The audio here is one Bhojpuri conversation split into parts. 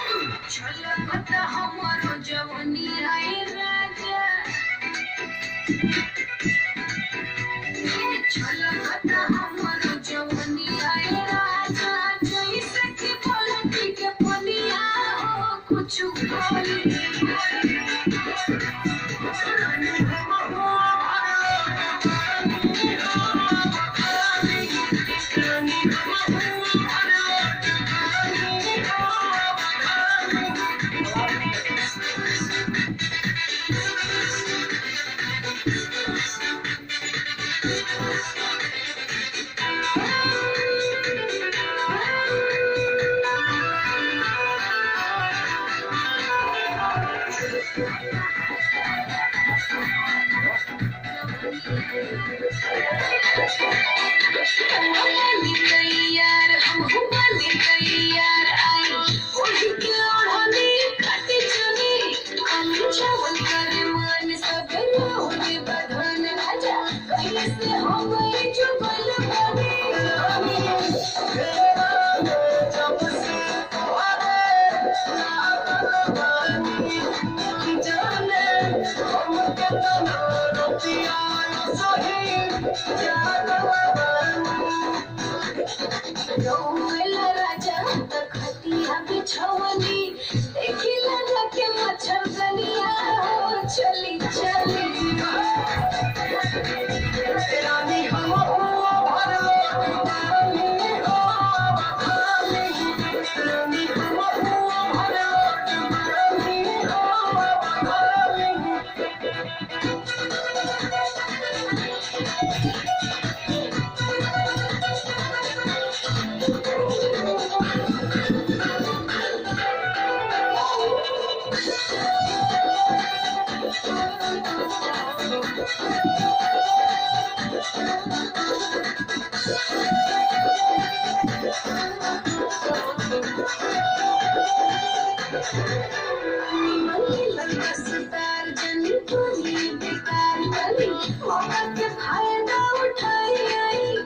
झलकत हमरो जवनिया राजा, झलकत हमरो जवनिया राजा, जैसे कि पलटी के पनिया हो कुछ बोली। तैयार हम हुआनी तैयार आई ओढ़ी के ओढ़नी काटे चुनी हम चावल करे मन सब लोगे बधन राजा कहीं से हो गई जुगल बने राजा खटिया बिछवनी देखी लगा के मच्छर दनिया हो चली चली रानी हम सितार जनी पूरी बेकार करी मौका के फायदा उठाई आई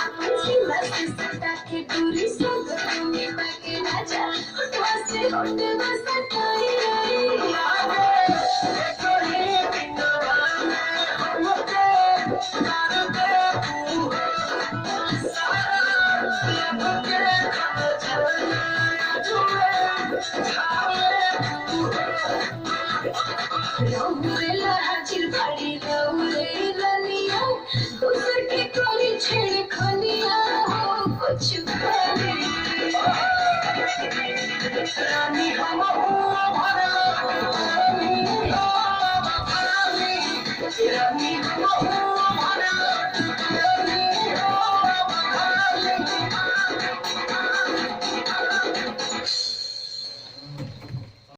अपन सीना से सटा के दूरी संग मिटा के राजा उठवा से उठे बसताई आई हाजिर भाड़ी दौड़े रनिया दूसर के कोरी छेड़ खनिया हो कुछ रानी हम